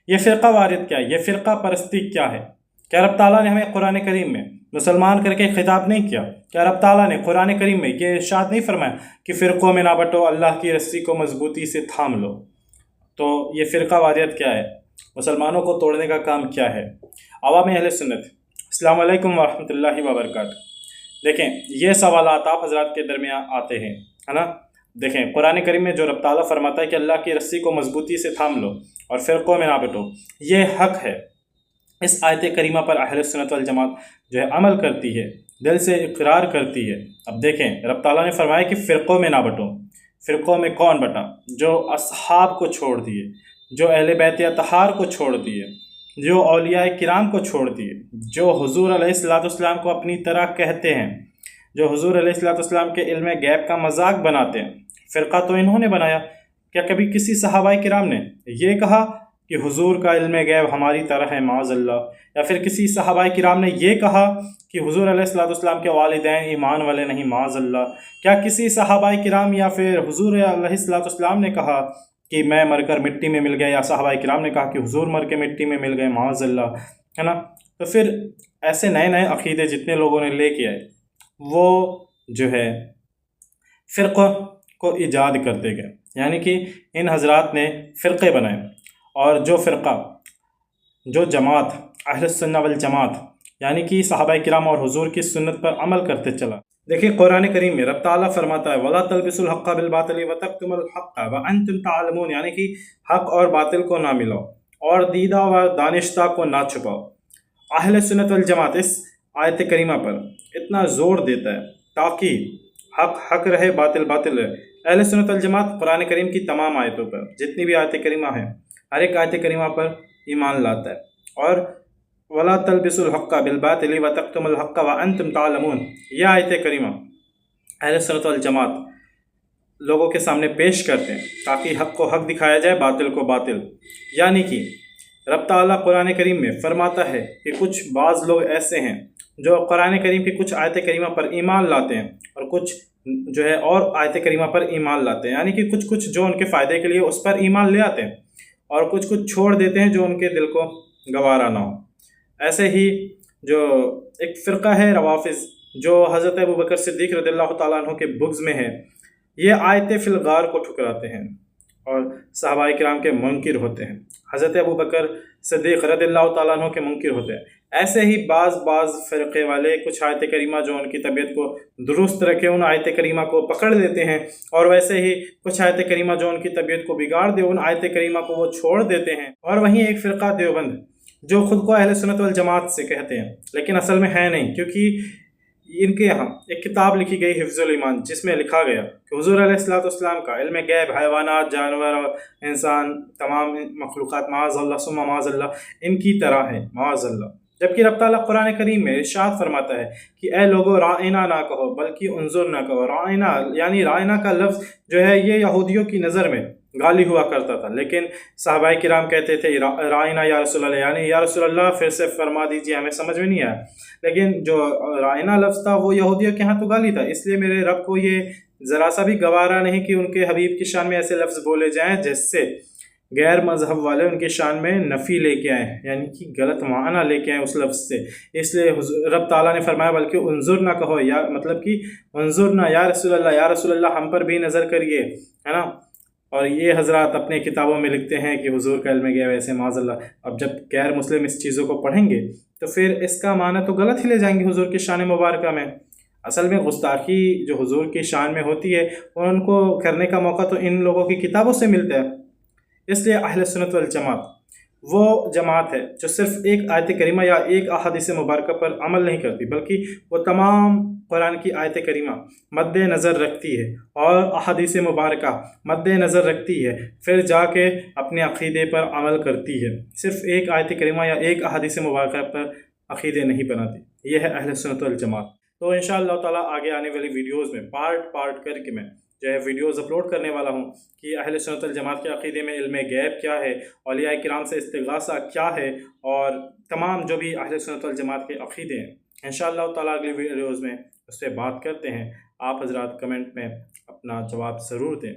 ये फ़िरका वारियत क्या है, ये फ़िरका परस्ती क्या है? क्या रब ताला ने हमें कुरान करीम में मुसलमान करके खिताब नहीं किया? क्या रब ताला ने कुरान करीम में ये इरशाद नहीं फरमाया कि फ़िरक़ों में ना बँटो, अल्लाह की रस्सी को मजबूती से थाम लो? तो ये फ़िरका वारियत क्या है? मुसलमानों को तोड़ने का काम क्या है? अवाम अहले सुन्नत, अस्सलाम वालेकुम व रहमतुल्लाहि व बरकातुहू। देखें, ये सवालात आप हज़रात के दरमियान आते हैं, है ना? देखें, कुरान करीम में जो रब ताला फरमाता है कि अल्लाह की रस्सी को मजबूती से थाम लो और फ़िरक़ों में ना बँटो, ये हक़ है। इस आयत करीमा पर अहले सुन्नत वल जमात जो है अमल करती है, दिल से इकरार करती है। अब देखें, रब ताला ने फरमाया कि फ़िरक़ों में ना बँटो। फ़िरक़ों में कौन बँटा? जो अस्हाब को छोड़ दिए, जो अहले बैत अतहार को छोड़ दिए, जो औलिया किराम को छोड़ दिए, जो हुज़ूर अलैहिस्सलाम को अपनी तरह कहते हैं, जो हुज़ूर अलैहिस्सलाम के इल्म गैब का मजाक बनाते हैं। फ़िरक़ा तो इन्होंने बनाया। क्या कभी किसी सहाबाए किराम ने ये कहा कि हुज़ूर का इल्म गैब हमारी तरह है माज़अल्लाह? या फिर किसी सहाबाए किराम ने ये कहा कि हुज़ूर अलैहिस्सलाम के वालिदैन ईमान वाले नहीं माज़अल्लाह? क्या किसी सहाबाए किराम या फिर हुज़ूर अलैहिस्सलाम ने कहा कि मैं मरकर मिट्टी में मिल गया, या सहाबाए किराम ने कहा कि हुज़ूर मर के मिट्टी में मिल गए माज़अल्लाह? है ना? तो फिर ऐसे नए नए अक़ीदे जितने लोगों ने लेके आए, वो जो है फ़िरक़ों को ईजाद करते गए। यानी कि इन हज़रात ने फ़िरक़े बनाए, और जो फ़िरक़ा, जो जमात अहले सुन्नह वल जमात, यानी कि सहाबाए किराम और हुज़ूर की सुन्नत पर अमल करते चला। देखिए, कुरान करीम में रब ताला फरमाता है वला तलबिसुल हक़्क़ बिल बातिल व तक्तुमुल हक़्क़ व अंतुम तालमून, यानी कि हक़ और बातिल को ना मिलाओ और दीदा व दानिश्ता को ना छुपाओ। अहले सुन्नत वल जमात इस आयत करीमा पर इतना ज़ोर देता है ताकि हक़ हक़ रहे, बातिल बातिल रहे। अहले सुन्नत वल जमात कुरान करीम की तमाम आयतों पर, जितनी भी आयत करीमा हैं, हर एक आयत करीमा पर ईमान लाता है। और वला तलबिसुल हक़्क़ बिल बातिल व तक्तुमुल हक़्क़ व अंतुम तालमून, यह आयत करीमा अहले सुन्नत वल जमात लोगों के सामने पेश करते हैं ताकि हक़ को हक़ दिखाया जाए, बातिल को बातिल। यानी कि रब ताला कुरान करीम में फरमाता है कि कुछ बाज़ लोग ऐसे हैं जो कुरान करीम की कुछ आयत करीमा पर ईमान लाते हैं, और कुछ जो है और आयत करीमा पर ईमान लाते हैं। यानी कि कुछ कुछ जो उनके फ़ायदे के लिए उस पर ईमान ले आते हैं, और कुछ कुछ छोड़ देते हैं जो उनके दिल को गवारा ना हो। ऐसे ही जो एक फ़िरक़ा है रवाफ़िज़, जो हज़रत अबू बकर सिद्दीक़ रज़ियल्लाहु ताला अन्हु के बुग़्ज़ में है, ये आयत फ़िल गार को ठुकराते हैं और सहाबाए किराम के मुनकिर होते हैं। हज़रत अबू बकर सिद्दीक़ रज़ियल्लाहु ताला अन्हु के मुनकिर होते हैं। ऐसे ही बाज़ फ़िरक़े वाले कुछ आयत करीमा जो उनकी तबीयत को दुरुस्त रखे, उन आयत करीमा को पकड़ लेते हैं, और वैसे ही कुछ आयत करीमा जो उनकी तबीयत को बिगाड़ दे, उन आयत करीमा को वो छोड़ देते हैं। और वहीं एक फ़िरक़ा देवबंद जो ख़ुद को अहले सुन्नत वल जमात से कहते हैं, लेकिन असल में है नहीं, क्योंकि इनके यहाँ एक किताब लिखी गई हिफ्ज़ुल ईमान, जिसमें लिखा गया कि हुज़ूर अलैहिस्सलाम का इल्म गैब हैवानात, जानवर और इंसान, तमाम मखलूक़ात माज़अल्लाह सुम्मा माज़अल्लाह इनकी तरह है माज़अल्लाह। जबकि रब ताला कुरान करीम में इरशाद फरमाता है कि ए लोगो राइना ना कहो बल्कि उन्जुर ना कहो। राइना यानी राइना का लफ्ज़ जो है ये यहूदियों की नज़र में गाली हुआ करता था, लेकिन सहाबाए किराम कहते थे राइना या रसूल अल्लाह, यानी या रसूल अल्लाह फिर से फरमा दीजिए, हमें समझ में नहीं आया। लेकिन जो राइना लफ्ज़ था वो यहूदियों के यहाँ तो गाली था, इसलिए मेरे रब को ये ज़रा सा भी गवारा नहीं कि उनके हबीब की शान में ऐसे लफ्ज़ बोले जाएँ जिससे गैर मज़हब वाले उनकी शान में नफ़ी लेके आए, यानी कि गलत माना लेके आए उस लफ्ज़ से। इसलिए रब ताला ने फरमाया बल्कि उन्जुर ना कहो, या मतलब कि उन्जुर ना या रसूल अल्लाह हम पर भी नज़र करिए, है ना। और ये हज़रात अपने किताबों में लिखते हैं कि हुज़ूर का इल्म गैब ऐसे माज़अल्लाह। अब जब गैर मुस्लिम इस चीज़ों को पढ़ेंगे तो फिर इसका माना तो गलत ही ले जाएंगे हुज़ूर की शान मुबारका में। असल में गुस्ताखी जो हुज़ूर की शान में होती है उनको करने का मौका तो इन लोगों की किताबों से मिलता है। इसलिए अहले सुन्नत वल जमात वो जमात है जो सिर्फ़ एक आयत करीमा या एक अहादीस मुबारका पर अमल नहीं करती, बल्कि वो तमाम कुरान की आयत करीमा मद्देनज़र रखती है और अहादीस मुबारका मद्देनज़र रखती है, फिर जाके अपने अक़ीदे पर अमल करती है। सिर्फ़ एक आयत करीमा या एक अहादीस मुबारका पर अक़ीदे नहीं बनाती। यह है अहले सुन्नत वल जमात। तो इंशाअल्लाह ताला आगे आने वाली वीडियोज़ में पार्ट करके मैं जो है वीडियोज़ अपलोड करने वाला हूँ कि अहले सुन्नत वल जमात के अक़ीदे में इल्म गैब क्या है, औलिया किराम से इस्तिग़ासा क्या है, और तमाम जो भी अहले सुन्नत वल जमात के अक़ीदे हैं। इंशाअल्लाह ताला अगली वीडियोज़ में उस पर बात करते हैं। आप हज़रात कमेंट में अपना जवाब ज़रूर दें।